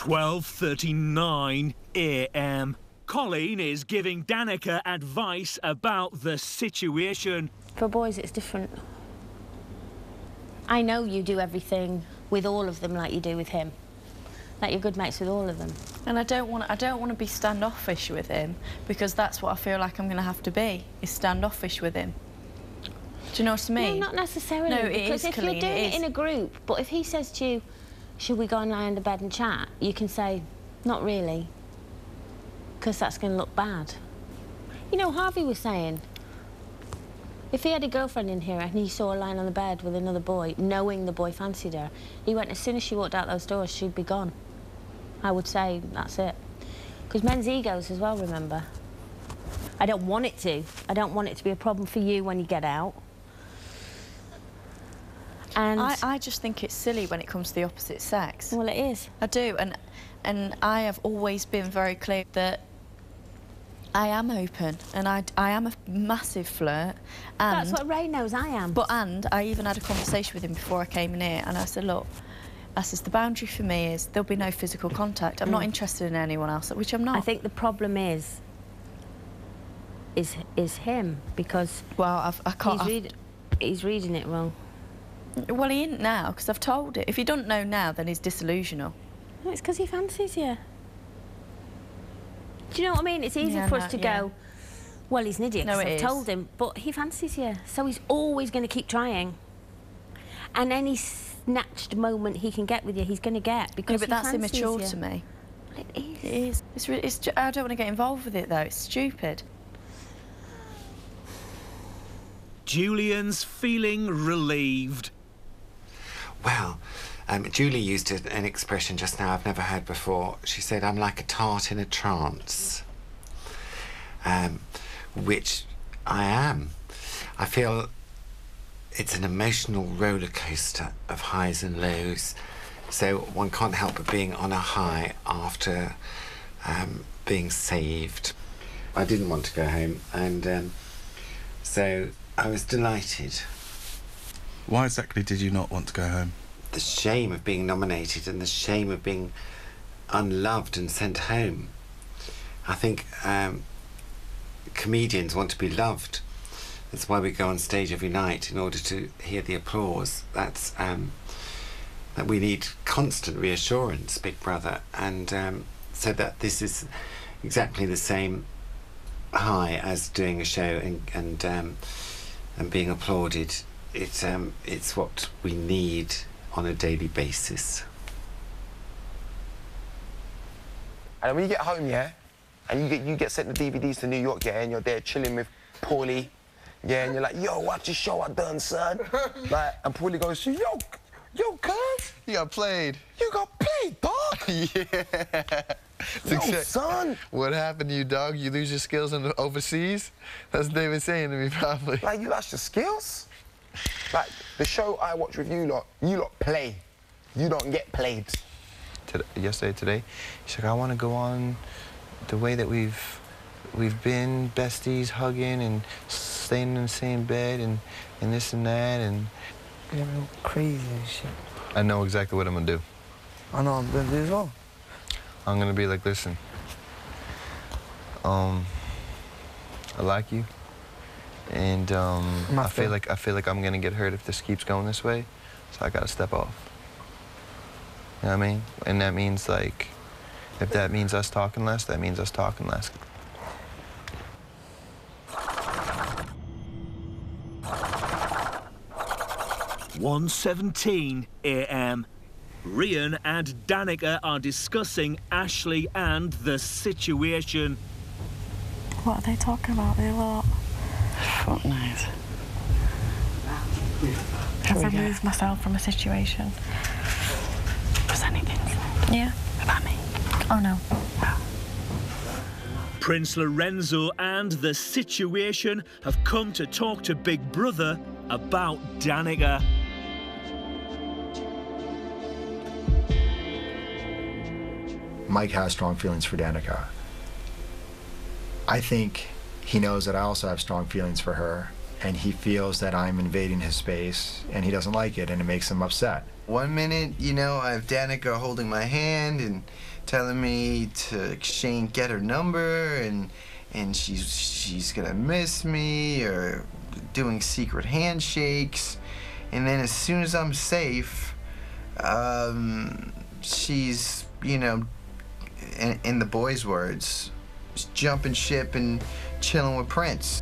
12:39 a.m. Colleen is giving Danica advice about the situation. For boys, it's different. I know you do everything with all of them like you do with him. Like you're good mates with all of them. And I don't want to be standoffish with him, because that's what I feel like I'm going to have to be, is standoffish with him. Do you know what I mean? No, not necessarily. No, it because is, if Colleen, you're doing it in a group, but if he says to you, should we go and lie on the bed and chat? You can say, not really, because that's going to look bad. You know, Harvey was saying, if he had a girlfriend in here and he saw her lying on the bed with another boy, knowing the boy fancied her, he went, as soon as she walked out those doors, she'd be gone. I would say, that's it. Because men's egos as well, remember? I don't want it to. I don't want it to be a problem for you when you get out. And I just think it's silly when it comes to the opposite sex. well, it is. I do, and I have always been very clear that I am open, and I am a massive flirt. And That's what Ray knows I am. And I even had a conversation with him before I came in here, and I said, look, I says, the boundary for me is there'll be no physical contact. I'm not interested in anyone else, which I'm not. I think the problem is him, because well, I can't. He's reading it wrong. Well, he isn't now, because I've told it. If he doesn't know now, then he's disillusional. No, it's because he fancies you. Do you know what I mean? It's easy for us to go, well, he's an idiot, because I've told him, but he fancies you, so he's always going to keep trying. And any snatched moment he can get with you, he's going to get, because but that's immature to me. Well, it is. It is. I don't want to get involved with it, though. It's stupid. Julian's feeling relieved. Well, Julie used an expression just now I've never heard before. She said, I'm like a tart in a trance. Which I am. I feel it's an emotional roller coaster of highs and lows. So one can't help but being on a high after being saved. I didn't want to go home, and so I was delighted. Why exactly did you not want to go home? The shame of being nominated and the shame of being unloved and sent home. I think comedians want to be loved. That's why we go on stage every night, in order to hear the applause. That's that we need constant reassurance, Big Brother, and so that this is exactly the same high as doing a show and being applauded. It's what we need on a daily basis. And when you get home, yeah, and you get sent the DVDs to New York, yeah, and you're there chilling with Paulie, yeah, and you're like, yo, watch the show I done, son. Like, and Paulie goes, yo, cuz, You got played. you got played, dog. Yeah. Yo, son. What happened to you, dog? You lose your skills overseas? That's what they were saying to me, probably. Like, you lost your skills? Like, the show I watch with you lot play. You don't get played. Today, she's like, I want to go on the way that we've been besties, hugging and staying in the same bed and this and that, and You're real crazy and shit. I know exactly what I'm gonna do. I know I'm gonna do as well. I'm gonna be like, listen, I like you, and I feel like I'm gonna get hurt if this keeps going this way, so I gotta step off. You know what I mean? And that means, like, if that means us talking less, that means us talking less. (1:17 a.m. Ryan and Danica are discussing Ashley and the situation. What are they talking about? They lot. Fuck knows. I've removed myself from a situation. Was anything? Yeah. About me? Oh, no. Prince Lorenzo and the situation have come to talk to Big Brother about Danica. Mike has strong feelings for Danica. I think he knows that I also have strong feelings for her, and he feels that I'm invading his space, and he doesn't like it, and it makes him upset. One minute, you know, I have Danica holding my hand, and telling me to get her number, and she's gonna miss me, or doing secret handshakes. And then as soon as I'm safe, she's, you know, in the boys' words, jumping ship and chilling with Prince.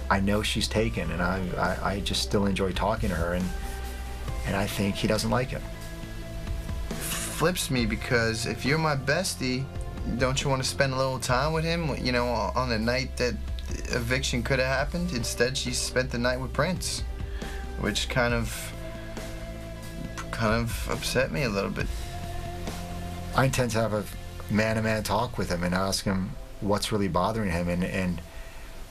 I know she's taken, and I just still enjoy talking to her, and I think he doesn't like it. Flips me, because if you're my bestie, don't you want to spend a little time with him, you know, on the night that eviction could have happened? Instead, she spent the night with Prince, which kind of upset me a little bit. I intend to have a man-to-man talk with him and ask him what's really bothering him and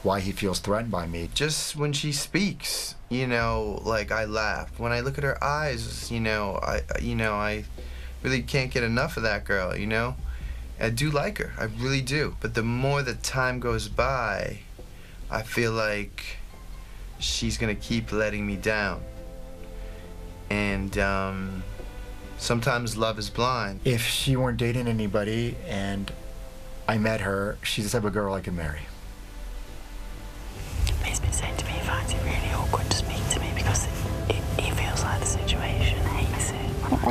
why he feels threatened by me. Just when she speaks, you know, like, I laugh. When I look at her eyes, you know, I really can't get enough of that girl, you know? I do like her, I really do. But the more the time goes by, I feel like she's gonna keep letting me down. And sometimes love is blind. If she weren't dating anybody and I met her, she's the type of girl I could marry. He's been saying to me he finds it really awkward to speak to me because he feels like the situation hates it.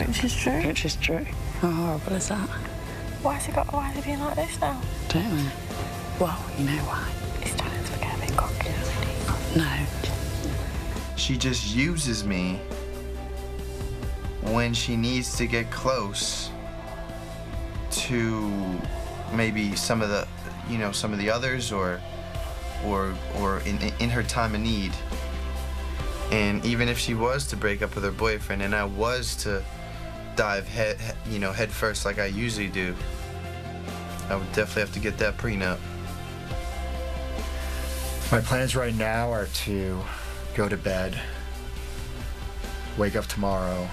Which is true. Which is true. How horrible is that? Why is he being like this now? Don't know. Well, you know why. He's starting to get a bit cocky, isn't he? No. She just uses me when she needs to get close to maybe some of the, you know, some of the others, or in her time of need. And even if she was to break up with her boyfriend and I was to dive head first like I usually do, I would definitely have to get that prenup. My plans right now are to go to bed, wake up tomorrow,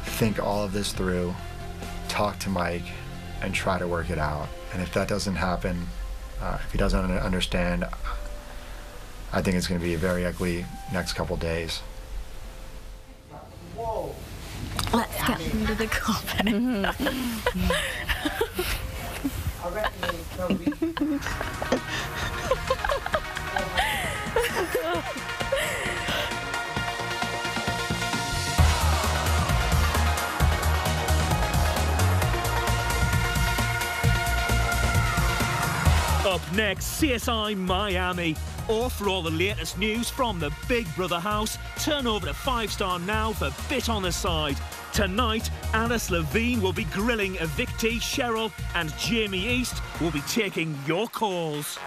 think all of this through, talk to Mike, and try to work it out. And if that doesn't happen, if he doesn't understand, I think it's going to be a very ugly next couple days. Whoa. Let's get under the carpet. Up next, CSI Miami. Or for all the latest news from the Big Brother house, turn over to 5 Star now for Bit on the Side. Tonight, Alice Levine will be grilling evictee Cheryl, and Jamie East will be taking your calls.